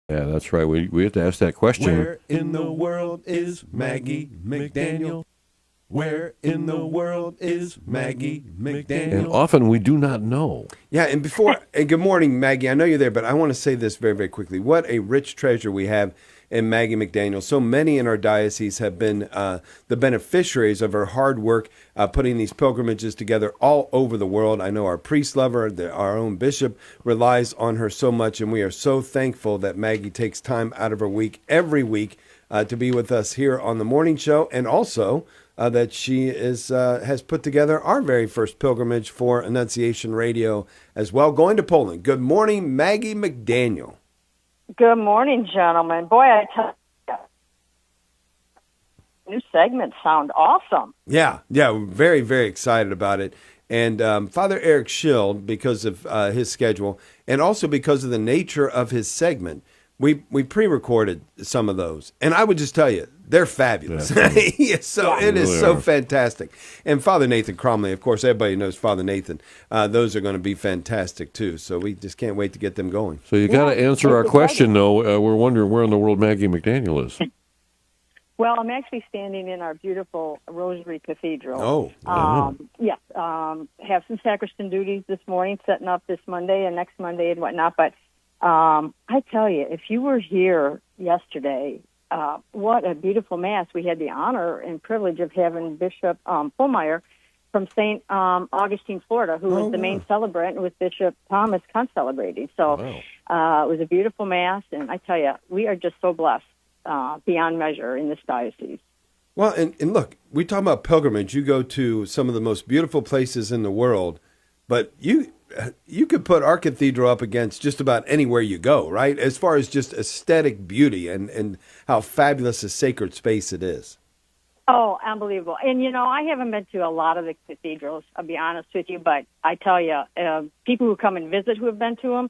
Yeah, that's right. We have to ask that question. Where in the world is Maggie McDaniel? Where in the world is Maggie McDaniel? And often we do not know. Yeah, and good morning, Maggie. I know you're there, but I want to say this very, very quickly. What a rich treasure we have in Maggie McDaniel. So many in our diocese have been the beneficiaries of her hard work putting these pilgrimages together all over the world. I know our priest lover, our own bishop, relies on her so much, and we are so thankful that Maggie takes time out of her week, every week, to be with us here on the morning show, and also that she has put together our very first pilgrimage for Annunciation Radio as well, going to Poland. Good morning, Maggie McDaniel. Good morning, gentlemen. Boy, I tell you, new segments sound awesome. Yeah, we're very, very excited about it. And Father Eric Schild, because of his schedule, and also because of the nature of his segment, we pre-recorded some of those. And I would just tell you, they're fabulous. It is so fantastic. And Father Nathan Cromley, of course, everybody knows Father Nathan. Those are going to be fantastic, too. So we just can't wait to get them going. So you got to answer our question, though. We're wondering where in the world Maggie McDaniel is. Well, I'm actually standing in our beautiful Rosary Cathedral. Yes, have some sacristan duties this morning, setting up this Monday and next Monday and whatnot. But I tell you, if you were here yesterday, what a beautiful Mass. We had the honor and privilege of having Bishop Fulmeyer from St. Augustine, Florida, who was the main celebrant, with Bishop Thomas concelebrating. So it was a beautiful Mass, and I tell you, we are just so blessed beyond measure in this diocese. Well, and look, we talk about pilgrimage. You go to some of the most beautiful places in the world, but you could put our cathedral up against just about anywhere you go, right? As far as just aesthetic beauty and how fabulous a sacred space it is. Oh, unbelievable. And, I haven't been to a lot of the cathedrals, I'll be honest with you, but I tell you, people who come and visit who have been to them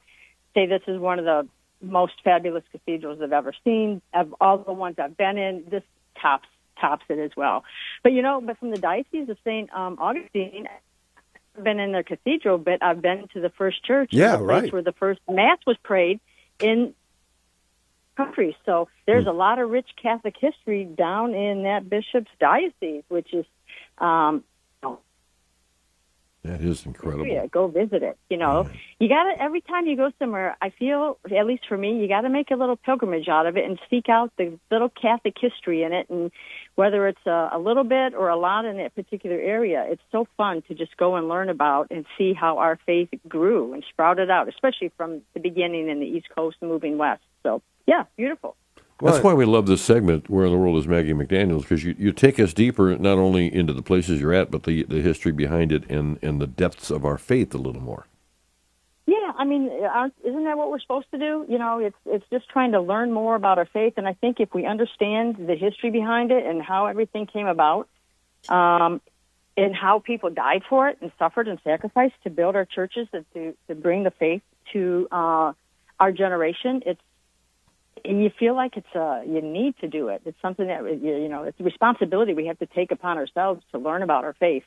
say this is one of the most fabulous cathedrals I've ever seen. Of all the ones I've been in, this tops it as well. But, but from the Diocese of St. Augustine, been in their cathedral, but I've been to the first church, the place where the first Mass was prayed in country. So there's a lot of rich Catholic history down in that bishop's diocese, which is that is incredible. Yeah, go visit it. You got to, every time you go somewhere, I feel, at least for me, you got to make a little pilgrimage out of it and seek out the little Catholic history in it. And whether it's a little bit or a lot in that particular area, it's so fun to just go and learn about and see how our faith grew and sprouted out, especially from the beginning in the East Coast and moving west. So, yeah, beautiful. That's why we love this segment, Where in the World is Maggie McDaniel, because you take us deeper, not only into the places you're at, but the history behind it and the depths of our faith a little more. Yeah, I mean, isn't that what we're supposed to do? It's just trying to learn more about our faith, and I think if we understand the history behind it and how everything came about, and how people died for it and suffered and sacrificed to build our churches and to bring the faith to our generation, and you feel like you need to do it. It's something that, it's a responsibility we have to take upon ourselves to learn about our faith.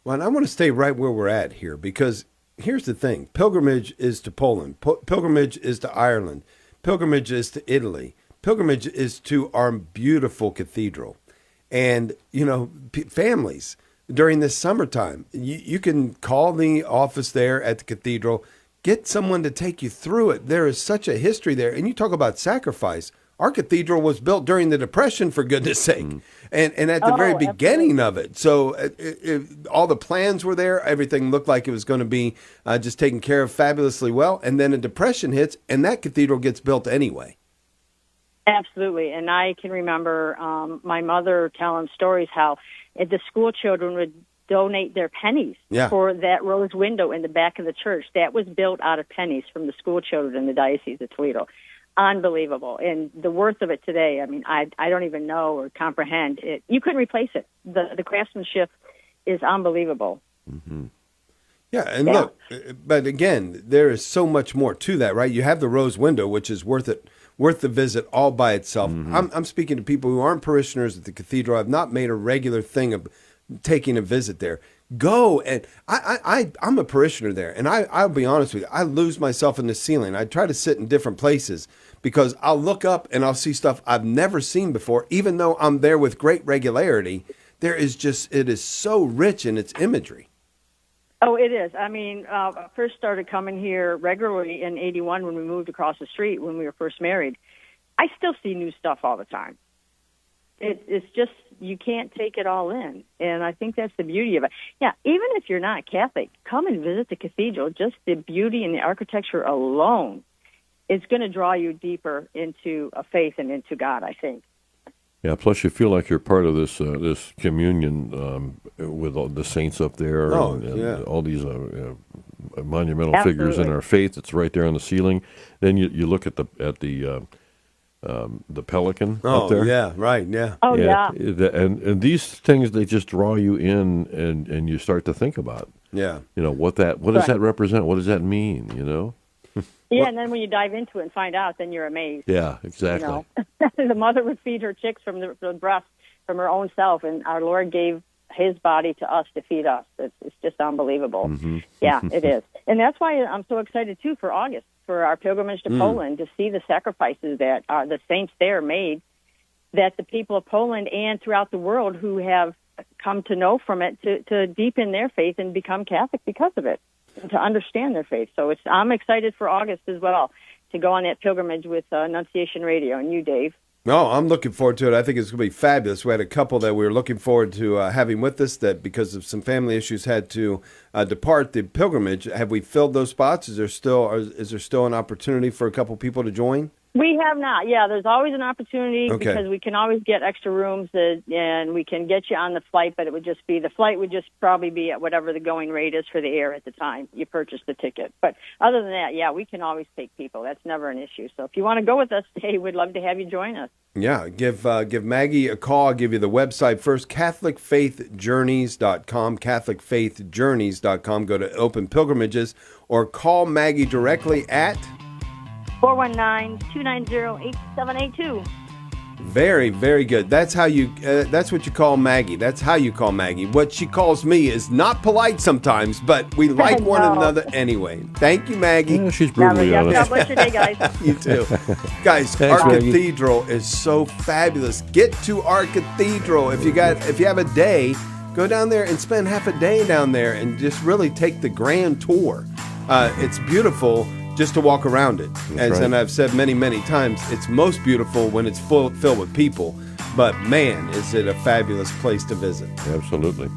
Well, and I want to stay right where we're at here, because here's the thing. Pilgrimage is to Poland. Pilgrimage is to Ireland. Pilgrimage is to Italy. Pilgrimage is to our beautiful cathedral. And, families, during this summertime, you can call the office there at the cathedral. Get someone to take you through it. There is such a history there. And you talk about sacrifice. Our cathedral was built during the Depression, for goodness sake, and at the very beginning of it. So all the plans were there. Everything looked like it was going to be just taken care of fabulously well. And then a Depression hits, and that cathedral gets built anyway. Absolutely. And I can remember my mother telling stories how the school children would donate their pennies for that rose window in the back of the church. That was built out of pennies from the school children in the Diocese of Toledo. Unbelievable. And the worth of it today, I mean, I don't even know or comprehend it. You couldn't replace it. The craftsmanship is unbelievable. Mm-hmm. Yeah, and look, but again, there is so much more to that, right? You have the rose window, which is worth the visit all by itself. Mm-hmm. I'm speaking to people who aren't parishioners at the cathedral. I've not made a regular thing of taking a visit there. Go. And I'm a parishioner there, and I'll be honest with you, I lose myself in the ceiling. I try to sit in different places because I'll look up and I'll see stuff I've never seen before, even though I'm there with great regularity. It is so rich in its imagery. Oh, it is. I mean, I first started coming here regularly in '81 when we moved across the street when we were first married. I still see new stuff all the time. It's just, you can't take it all in. And I think that's the beauty of it. Yeah, even if you're not Catholic, come and visit the cathedral. Just the beauty and the architecture alone is going to draw you deeper into a faith and into God, I think. Yeah, plus you feel like you're part of this communion with all the saints up there, and all these monumental figures in our faith. It's right there on the ceiling. Then you look at the pelican up there. Yeah, right, yeah. Oh, yeah. And these things, they just draw you in, and you start to think about. Yeah. What does that represent? What does that mean? Yeah, and then when you dive into it and find out, then you're amazed. Yeah, exactly. The mother would feed her chicks from the breast from her own self, and our Lord gave his body to us to feed us. It's just unbelievable. Mm-hmm. Yeah, it is. And that's why I'm so excited, too, for August, for our pilgrimage to Poland, to see the sacrifices that the saints there made, that the people of Poland and throughout the world who have come to know from it to deepen their faith and become Catholic because of it, and to understand their faith. So I'm excited for August as well, to go on that pilgrimage with Annunciation Radio and you, Dave. No, I'm looking forward to it. I think it's going to be fabulous. We had a couple that we were looking forward to having with us that, because of some family issues, had to depart the pilgrimage. Have we filled those spots? Is there still an opportunity for a couple people to join? We have not. Yeah, there's always an opportunity because we can always get extra rooms and we can get you on the flight, but the flight would just probably be at whatever the going rate is for the air at the time you purchase the ticket. But other than that, yeah, we can always take people. That's never an issue. So if you want to go with us, hey, we'd love to have you join us. Yeah, give Maggie a call. I'll give you the website first, CatholicFaithJourneys.com, CatholicFaithJourneys.com. Go to Open Pilgrimages or call Maggie directly at 419-290-8782. Very, very good. That's how you. That's what you call Maggie. That's how you call Maggie. What she calls me is not polite sometimes, but we like one another anyway. Thank you, Maggie. Yeah, she's brutally honest. God bless your day, guys. You too. Guys, Thanks, our Maggie. cathedral is so fabulous. Get to our cathedral. If you have a day, go down there and spend half a day down there and just really take the grand tour. It's beautiful just to walk around it. And I've said many, many times, it's most beautiful when it's filled with people. But man, is it a fabulous place to visit. Absolutely.